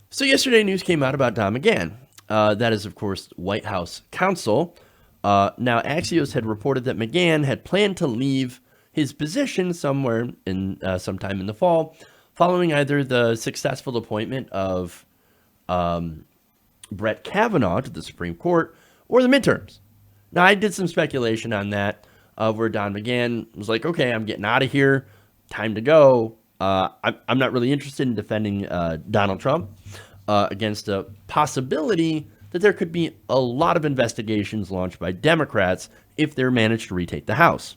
So yesterday, news came out about Don McGahn. That is, of course, White House counsel. Now, Axios had reported that McGahn had planned to leave his position somewhere in sometime in the fall, following either the successful appointment of Brett Kavanaugh to the Supreme Court or the midterms. Now, I did some speculation on that, where Don McGahn was like, "Okay, I'm getting out of here. Time to go. I'm not really interested in defending Donald Trump against a possibility that there could be a lot of investigations launched by Democrats if they're managed to retake the House."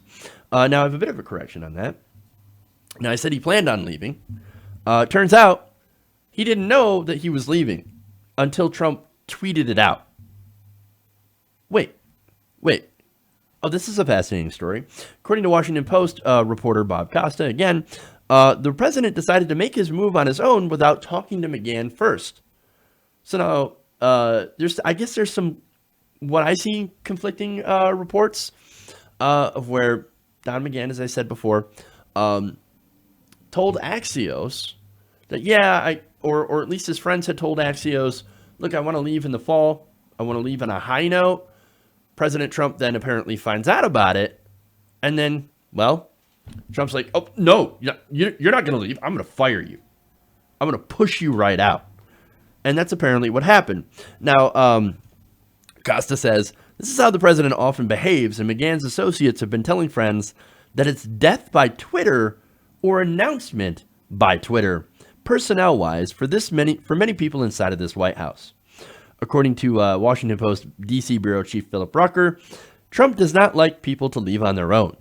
Now, I have a bit of a correction on that. Now, I said he planned on leaving. Turns out he didn't know that he was leaving until Trump tweeted it out. Wait. Oh, this is a fascinating story. According to Washington Post reporter Bob Costa, again, the president decided to make his move on his own without talking to McGahn first. So now, there's some, what I see, conflicting reports of where Don McGahn, as I said before, told Axios that, or at least his friends had told Axios, look, I want to leave in the fall. I want to leave on a high note. President Trump then apparently finds out about it. And then, well, Trump's like, oh, no, you're not going to leave. I'm going to fire you. I'm going to push you right out. And that's apparently what happened. Now, Costa says, this is how the president often behaves, and McGahn's associates have been telling friends that it's death by Twitter or announcement by Twitter, personnel-wise, for many people inside of this White House. According to Washington Post D.C. Bureau Chief Philip Rucker, Trump does not like people to leave on their own.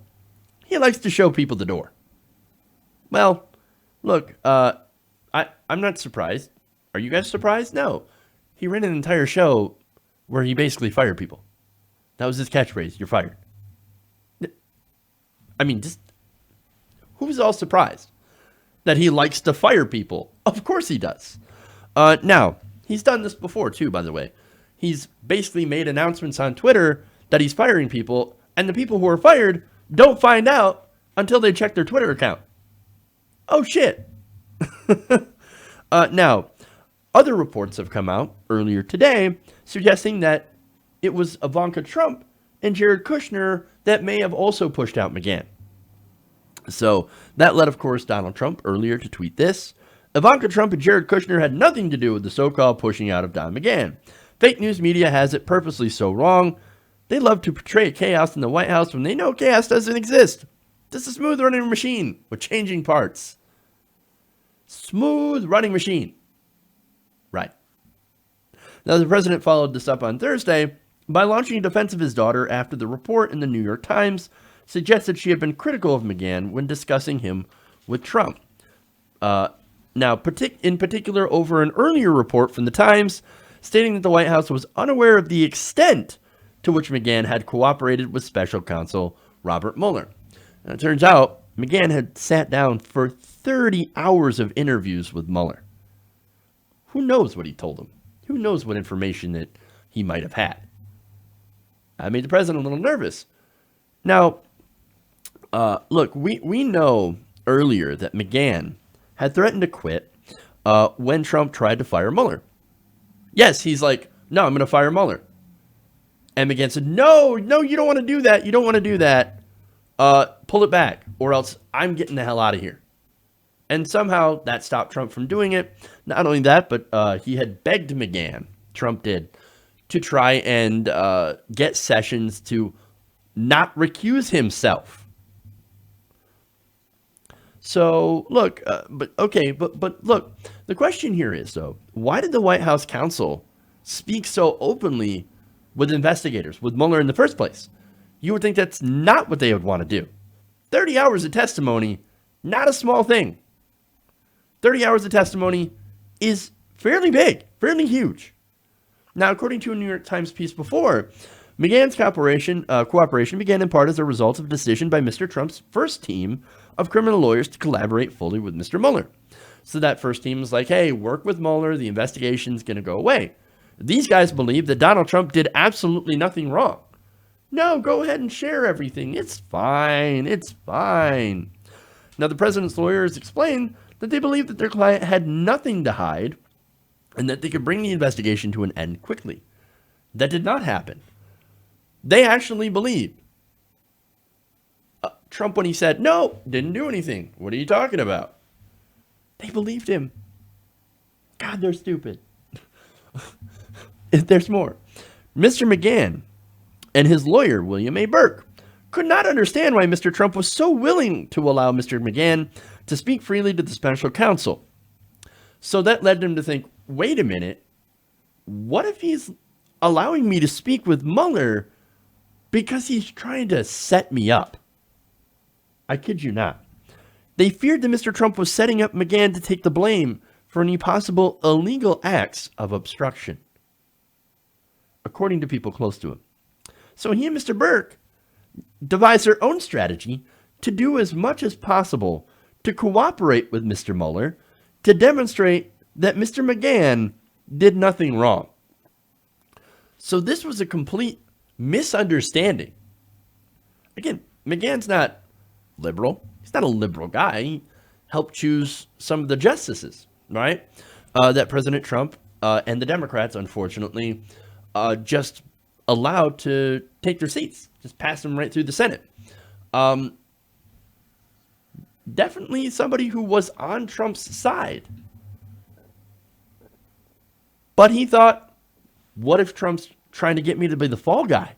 He likes to show people the door. Well, look, I'm not surprised. Are you guys surprised? No. He ran an entire show where he basically fired people. That was his catchphrase, you're fired. I mean, just who's all surprised that he likes to fire people? Of course he does. Now, he's done this before too, by the way. He's basically made announcements on Twitter that he's firing people, and the people who are fired don't find out until they check their Twitter account. Oh, shit. Now, other reports have come out earlier today suggesting that it was Ivanka Trump and Jared Kushner that may have also pushed out McGahn. So that led, of course, Donald Trump earlier to tweet this. Ivanka Trump and Jared Kushner had nothing to do with the so-called pushing out of Don McGahn. Fake news media has it purposely so wrong. They love to portray chaos in the White House when they know chaos doesn't exist. This is a smooth running machine with changing parts. Smooth running machine. Right. Now, the president followed this up on Thursday by launching a defense of his daughter after the report in the New York Times suggested she had been critical of McGahn when discussing him with Trump. Now, in particular, over an earlier report from the Times stating that the White House was unaware of the extent to which McGahn had cooperated with special counsel Robert Mueller. And it turns out McGahn had sat down for 30 hours of interviews with Mueller. Who knows what he told him? Who knows what information that he might have had? That made the president a little nervous. Now, look, we know earlier that McGahn had threatened to quit when Trump tried to fire Mueller. Yes, he's like, no, I'm going to fire Mueller. And McGahn said, no, you don't want to do that. You don't want to do that. Pull it back, or else I'm getting the hell out of here. And somehow that stopped Trump from doing it. Not only that, but he had begged McGahn, Trump did, to try and get Sessions to not recuse himself. So, look, but look, the question here is, though, why did the White House counsel speak so openly with investigators, with Mueller in the first place? You would think that's not what they would want to do. 30 hours of testimony, not a small thing. 30 hours of testimony is fairly big, fairly huge. Now, according to a New York Times piece before, McGahn's cooperation began in part as a result of a decision by Mr. Trump's first team of criminal lawyers to collaborate fully with Mr. Mueller. So that first team was like, hey, work with Mueller, the investigation's going to go away. These guys believe that Donald Trump did absolutely nothing wrong. No, go ahead and share everything. It's fine. It's fine. Now, the president's lawyers explained that they believe that their client had nothing to hide and that they could bring the investigation to an end quickly. That did not happen. They actually believed Trump when he said, no, didn't do anything. What are you talking about? They believed him. God, they're stupid. There's more. Mr. McGahn and his lawyer, William A. Burke, could not understand why Mr. Trump was so willing to allow Mr. McGahn to speak freely to the special counsel. So that led them to think, wait a minute, what if he's allowing me to speak with Mueller because he's trying to set me up? I kid you not. They feared that Mr. Trump was setting up McGahn to take the blame for any possible illegal acts of obstruction, according to people close to him. So he and Mr. Burke devised their own strategy to do as much as possible to cooperate with Mr. Mueller to demonstrate that Mr. McGahn did nothing wrong. So this was a complete misunderstanding. Again, McGahn's not liberal. He's not a liberal guy. He helped choose some of the justices, right? That President Trump and the Democrats, unfortunately, just allowed to take their seats. Just passed them right through the Senate. Definitely somebody who was on Trump's side. But he thought, what if Trump's trying to get me to be the fall guy?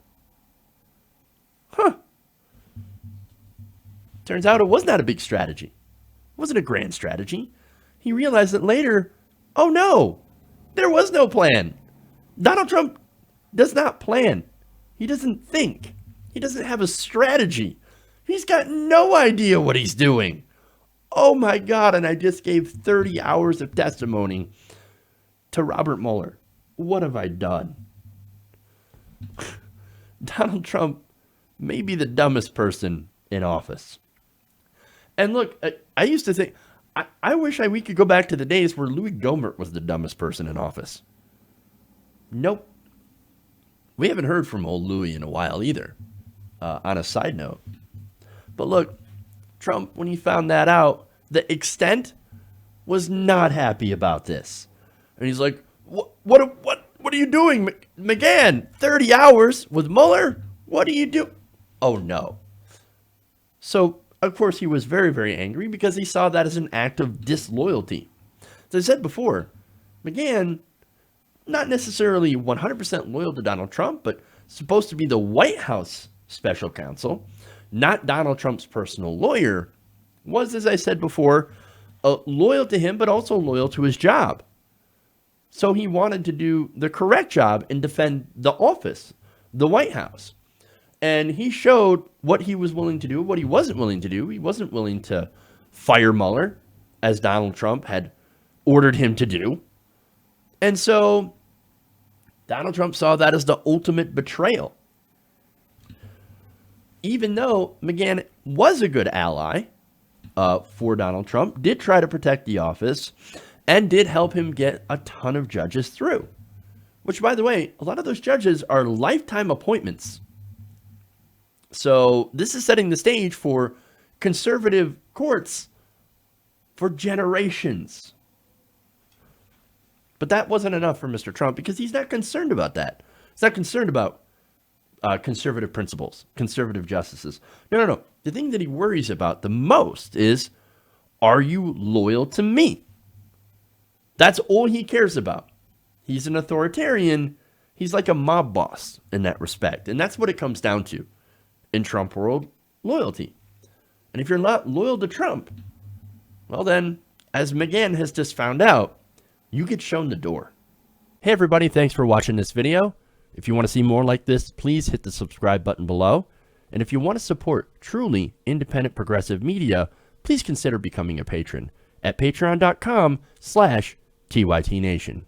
Turns out it was not a big strategy. It wasn't a grand strategy. He realized that later, oh no, there was no plan. Donald Trump does not plan. He doesn't think. He doesn't have a strategy. He's got no idea what he's doing. Oh my God, and I just gave 30 hours of testimony to Robert Mueller. What have I done? Donald Trump may be the dumbest person in office. And look, I used to think, I wish we could go back to the days where Louis Gohmert was the dumbest person in office. Nope. We haven't heard from old Louis in a while either, on a side note. But look, Trump, when he found that out, the extent was not happy about this. And he's like, what are you doing, McGahn? 30 hours with Mueller? What do you do? Oh, no. So, of course, he was very, very angry because he saw that as an act of disloyalty. As I said before, McGahn, not necessarily 100% loyal to Donald Trump, but supposed to be the White House special counsel, not Donald Trump's personal lawyer, was, as I said before, loyal to him, but also loyal to his job. So he wanted to do the correct job and defend the office, the White House. And he showed what he was willing to do, what he wasn't willing to do. He wasn't willing to fire Mueller, as Donald Trump had ordered him to do. And so Donald Trump saw that as the ultimate betrayal. Even though McGahn was a good ally for Donald Trump, did try to protect the office, and did help him get a ton of judges through. Which, by the way, a lot of those judges are lifetime appointments. So this is setting the stage for conservative courts for generations. But that wasn't enough for Mr. Trump because he's not concerned about that. He's not concerned about conservative principles, conservative justices. No. The thing that he worries about the most is, are you loyal to me? That's all he cares about. He's an authoritarian. He's like a mob boss in that respect. And that's what it comes down to in Trump world, loyalty. And if you're not loyal to Trump, well then, as McGahn has just found out, you get shown the door. Hey everybody, thanks for watching this video. If you want to see more like this, please hit the subscribe button below. And if you want to support truly independent progressive media, please consider becoming a patron at patreon.com/TYTNation.